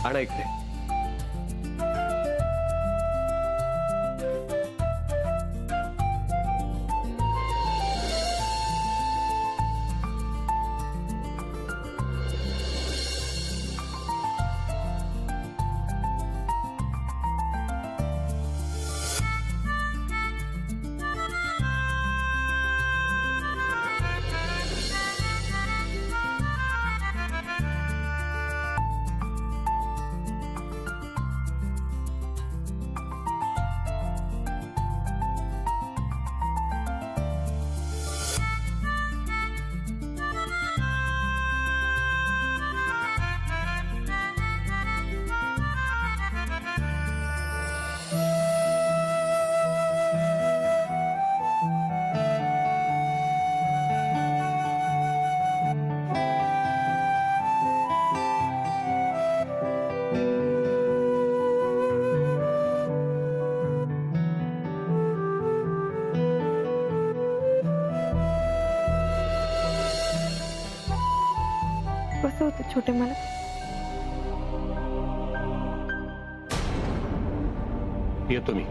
आणा इकडे. कसं होतं छोटे मला? येतो मी.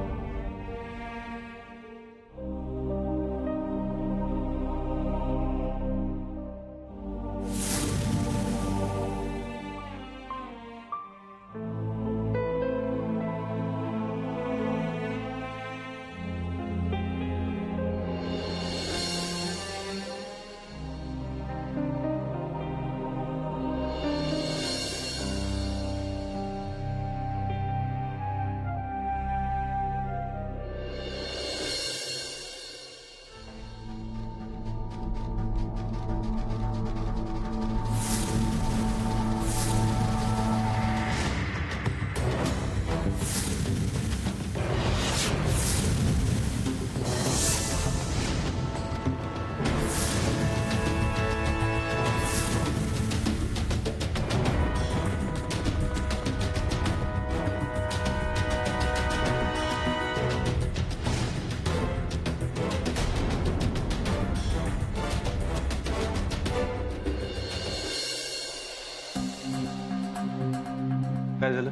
काय झालं?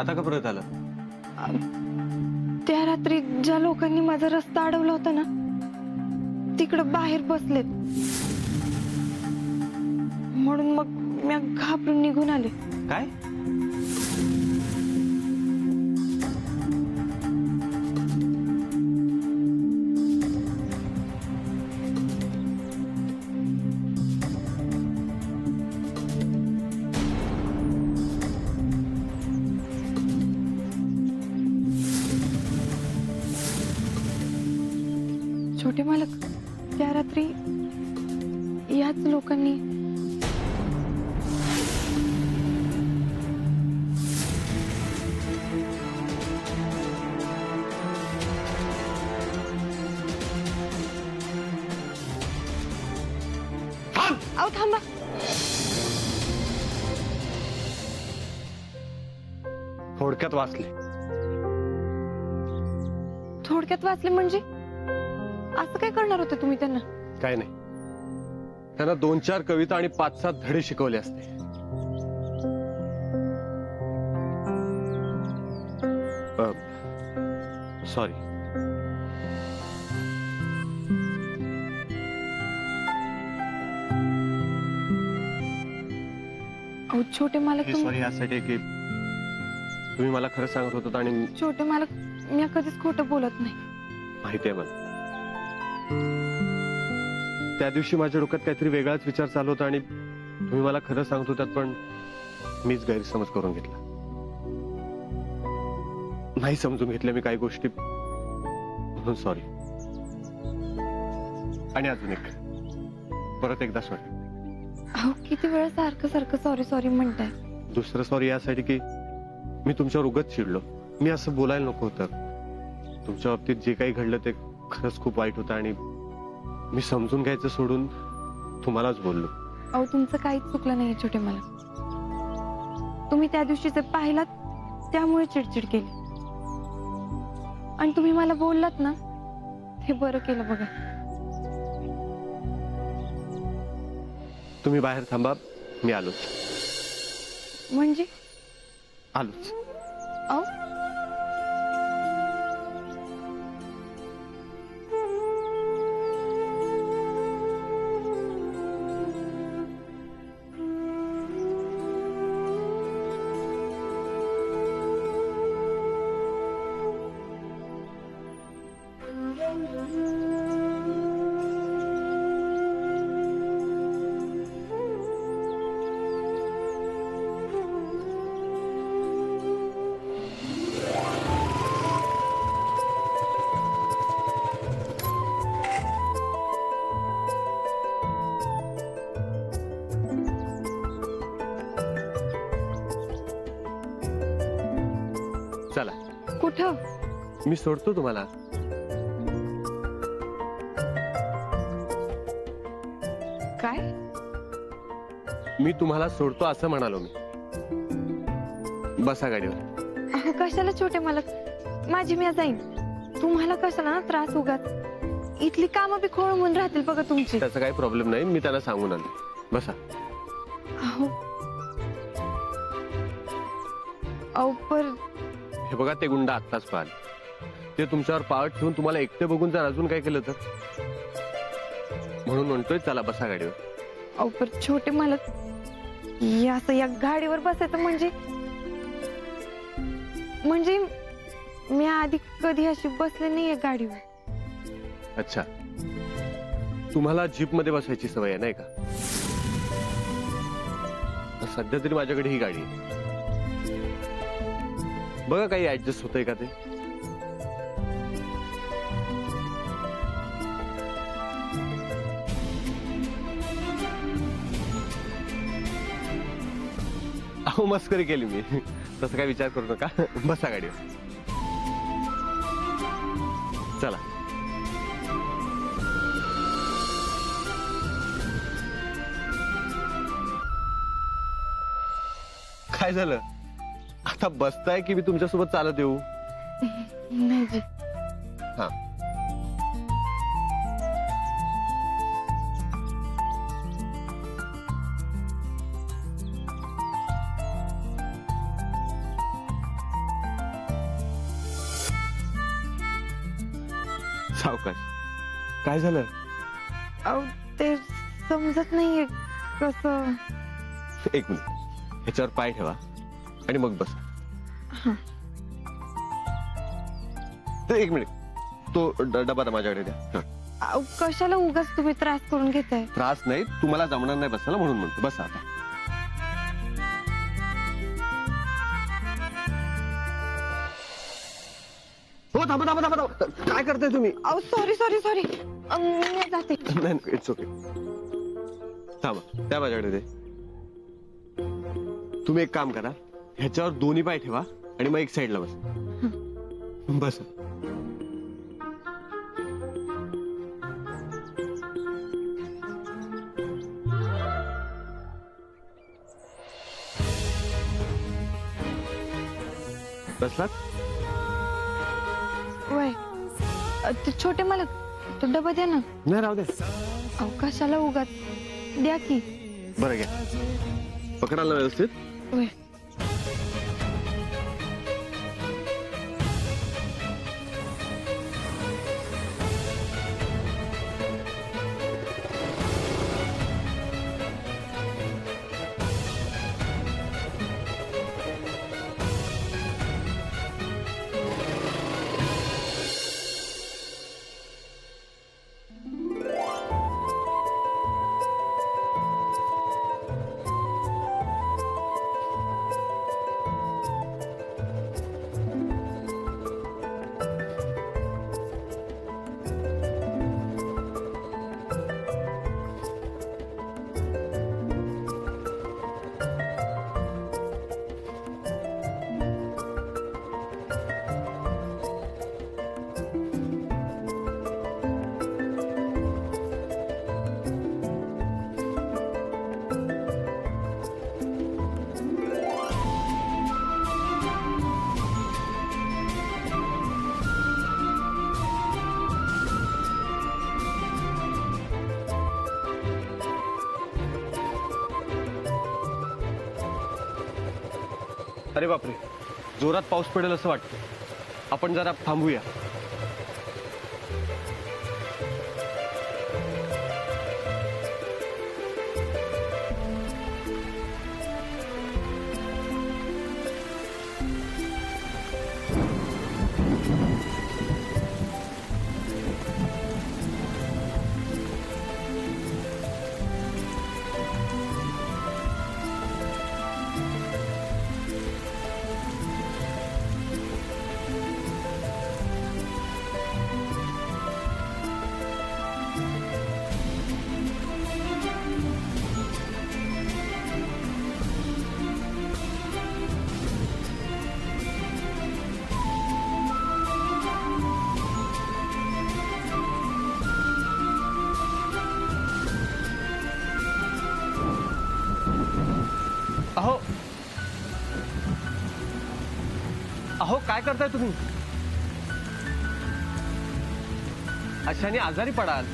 आता का परत आलं? त्या रात्री ज्या लोकांनी माझा रस्ता अडवला होता ना, तिकडं बाहेर बसलेत. म्हणून मग मी घाबरून निघून आले. काय? छोटे मालक, त्या रात्री याच लोकांनी अहो थांबा. थोडक्यात वाचले. थोडक्यात वाचले म्हणजे? असं काय करणार होते तुम्ही त्यांना? काय नाही, त्यांना 2-4 कविता आणि 5-7 धडे शिकवले असते. सॉरी. अहो छोटे मालक, सॉरी यासाठी की तुम्ही मला खरं सांगत होतात आणि छोटे मालक, मी कधीच खोटं बोलत नाही. माहिती आहे मला. त्या दिवशी माझ्या डोक्यात काहीतरी वेगळाच विचार चालू होता आणि तुम्ही मला खरं सांगत होतात, पण मीच गैरसमज करून घेतला. नाही समजून घेतल्या मी काही गोष्टी, म्हणून सॉरी. आणि अजून एक, परत एकदा सॉरी. अहो किती वेळा सारखं सारखं सॉरी सॉरी म्हणताय. दुसरं सॉरी यासाठी की मी तुमच्यावर उगाच चिडलो. मी असं बोलायला नको होतं. तुमच्या बाबतीत जे काही घडलं ते खरंच खूप वाईट होतं आणि मी समजून घ्यायचं सोडून तुम्हालाच बोललो. अहो तुमचं काहीच चुकलं नाहीये छोटे मला. तुम्ही त्या दिवशी जे पाहिलात त्यामुळे चिडचिड केली आणि तुम्ही मला बोललात ना, हे बरं केलं बघा. तुम्ही बाहेर थांबा, मी आलो. म्हणजे आलोच. अहो चला कुठं? मी सोडतो तुम्हाला. काय? मी तुम्हाला सोडतो असं म्हणालो मी. बसा गाडीवर. अहो कशाला छोटे मालक, माझी मी जाईन. तुम्हाला कशाला ना त्रास उगाच. इथली कामं बी खोळंबून राहतील बघा तुमची. त्याचा काही प्रॉब्लेम नाही, मी त्यांना सांगून आलो. बसा. अहो अहो पर हे बघा, ते गुंड आत्ताच पाहाल. ते तुमच्यावर पावट ठेवून तुम्हाला एकटे बघून जर अजून काय केलं तर, म्हणून म्हणतोय चला बसा गाडीवर. अहो पर छोटे मालक, या असं या गाडीवर बसायचं म्हणजे म्हणजे मी आधी कधी अशी बसले नाहीये गाडीवर. अच्छा, तुम्हाला जीप मध्ये बसायची सवय आहे नाही का? सध्या तरी माझ्याकडे ही गाडी आहे. बघा काही ऍडजस्ट होतंय का ते. अहो मस्करी केली मी. तसं काय विचार करू नका. बसा गाडीवर. चला. काय झालं? आता बसताय की मी तुमच्यासोबत चालत येऊ? नाही जी. हा. सावकाश. काय झालं? अहो ते समजत नाहीये कसं. एक मिनिट, ह्याच्यावर पाय ठेवा आणि मग बसा. हा. एक मिनिट, तो डबा ना माझ्याकडे द्या. हा. अहो कशाला उगाच तुम्ही त्रास करून घेताय. त्रास नाही, तुम्हाला जमणार नाही बसायला म्हणून म्हणतो. बसा आता. हो, थांबा थांबा थांबा थांबा. काय करताय तुम्ही? अहो सॉरी सॉरी सॉरी, मी जाते. नाही, इट्स ओके. थांबा, त्या माझ्याकडे दे. तुम्ही एक काम करा, ह्याच्यावर दोन्ही पाय ठेवा आणि मग एक साईडला बस. बस. बसलात? वय ते छोटे मालक, तो डबा द्या ना. नाही, राहू दे. अहो कशाला उगाच, द्या की. बरं घ्या. पकडायला व्यवस्थित. वय अरे बापरे, जोरात पाऊस पडेल असं वाटतं. आपण जरा थांबूया. अहो अहो काय करताय तुम्ही? अशाने आजारी पडाल.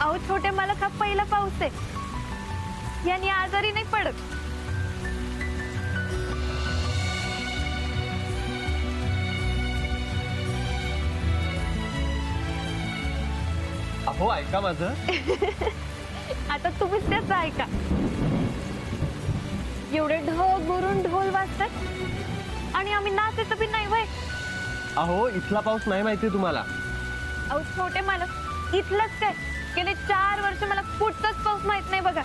अहो छोटे मालक, हा पहिला पाऊस आहे, यांनी आजारी नाही पडत. अहो ऐका माझं. आता तुम्हीच त्याचं ऐका. एवढे ढग भरून ढोल वाजतात आणि आम्ही नाचायचं बी नाही वय. अहो इथला पाऊस नाही माहिती तुम्हाला. अहो छोटे मालक, इथलंच काय, गेले 4 वर्ष मला कुठचाच पाऊस माहित नाही बघा.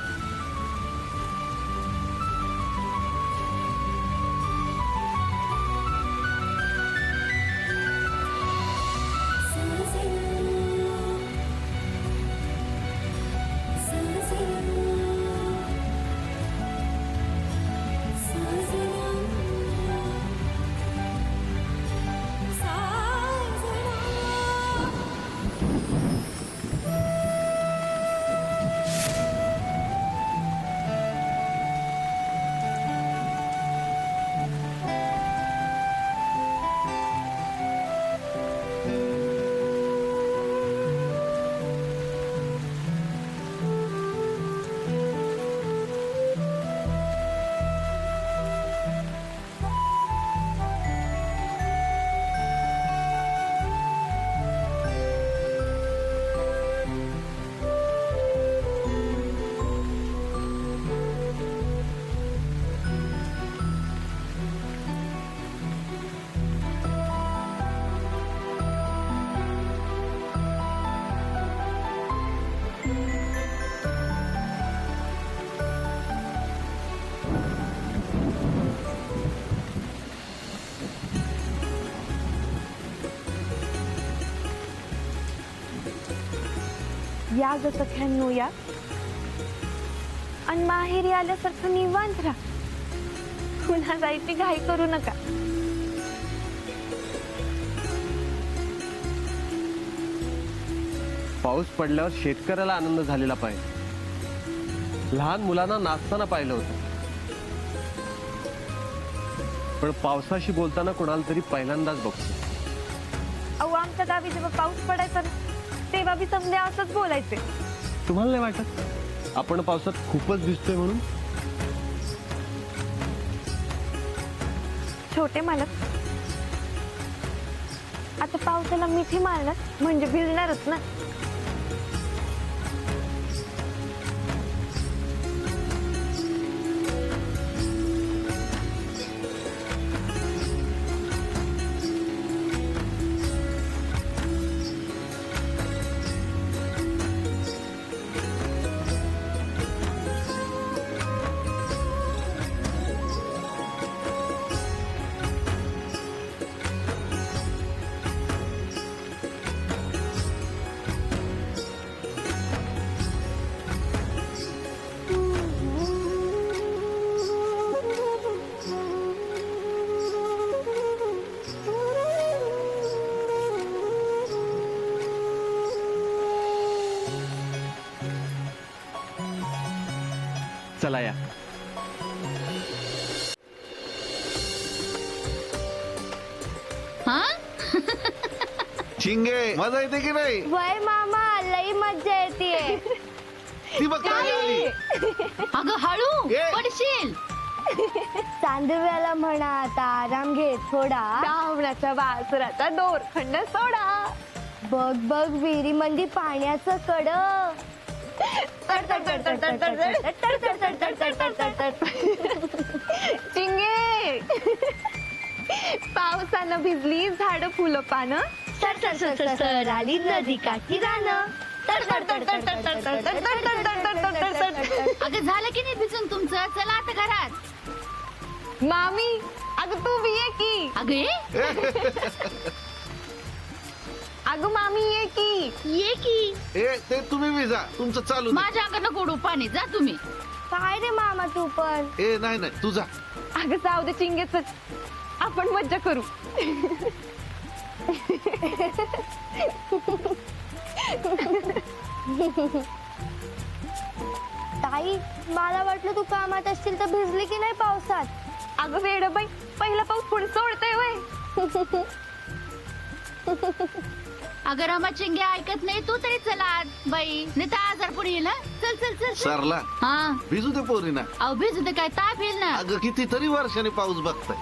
या ग सख्यांनो या, आणि माहेरी आल्यासारखं निवांत राहा. पुन्हा जायची घाई करू नका. पाऊस पडल्यावर शेतकऱ्याला आनंद झालेला पाहिजे. लहान मुलांना नाचताना पाहिलं होतं, पण पावसाशी बोलताना कोणाला तरी पहिल्यांदाच बघतो. अहो आमच्या गावी जेव्हा पाऊस पडायचा ना, तेव्हा बी समजे असंच बोलायचे. तुम्हाला नाही वाटत आपण पावसात खूपच दिसतोय म्हणून? छोटे मालक, आता पावसाला मिठी मारणार म्हणजे भिजणारच ना. चला या. हा शिंगे मजा येते की नाही? वय मामा, लई मज्जा येते. ती बघ काय आली. अगं हळू ये. पडशील. चांदव्याला म्हणा आता आराम घे थोडा. डावण्याच्या बासराचा दोरखंड सोडा. बघ बघ विहिरी मंदी पाण्याचं कड. चिंगे पावसानं भिजली झाड फुलं पानं. सर आली नदी काठी रानं. अगं झालं की नाही भिजून तुमचं? चला आता घरात. मामी अगं तू बी ये की. अगं ये अगं मामी ये की. ये की. ते तुम्ही विजा तुमचं चालू दे. माझ्या अंगानं गोडू पाणी जा तुम्ही. काय रे मामा तू पण. नाही तुझा अगं जाऊ दे चिंगेच आपण मज्जा करू. ताई मला वाटलं तू कामात असशील तर भिजली की नाही पावसात. अगं वेड बाई पहिला पाऊस पुढे सोडतोय वय. अगं रमा चिंगे ऐकत नाही तू तरी चला आत बाई नाही तर आजार पुढे येईल. चल चल चल चल. सरला हा भिजू दे पोरीना. अहो भिजू दे काय ताप येईल ना. अगं कितीतरी वर्षाने पाऊस बघताय.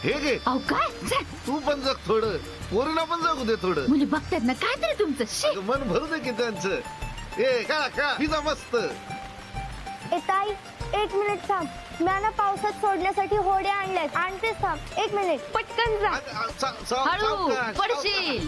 हे घे अहो काय चल. तू पण जग थोडं, पोरीना पण जगू दे थोडं. मुली बघतात ना काय तरी तुमचं शी. अगं मन भरू दे की त्यांचं. का भिजा मस्त. ए ताई 1 मिनिट थांब. मी ना पावसात सोडण्यासाठी होड्या आणल्यात. आणतेच थांब 1 मिनिट. पटकन जा. हळू सावकाश, पडशील.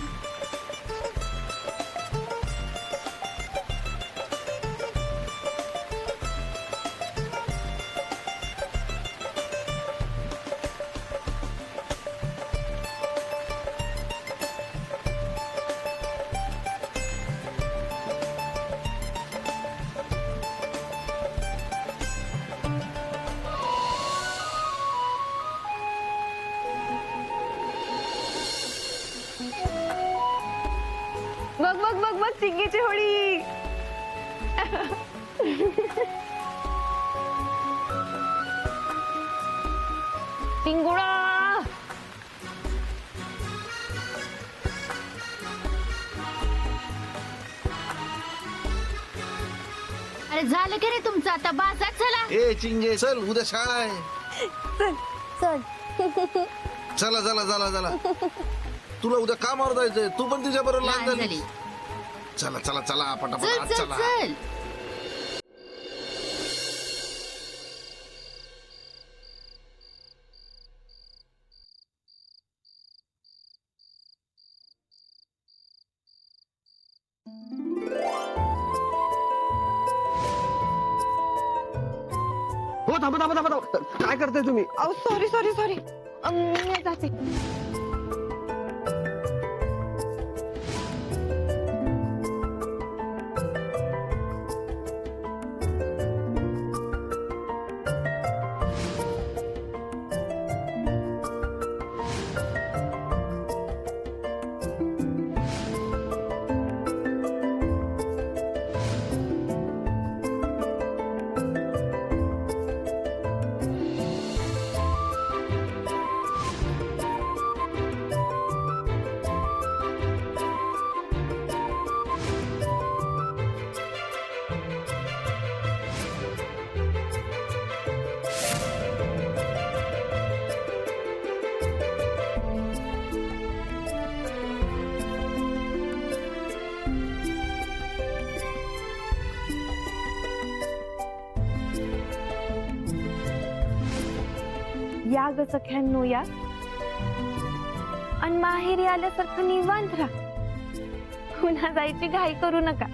बघ बघ बघ बघ चिंगेची होळी. टिंगुळा. अरे झालं की रे तुमचं आता बाजार चला. चिंगे चल उद्या शाळा आहे. चल. चला तुला उद्या कामावर जायचंय. तू पण तिच्या बरोबर लहान लहान झाली. झाली. चला पटापट चल आज चल चला. चल. हो थांबा काय करताय तुम्ही? अहो सॉरी मी जाते. या ग सख्यांनो या. आणि माहेरी आल्यासारखं निवांत राहा. पुन्हा जायची घाई करू नका.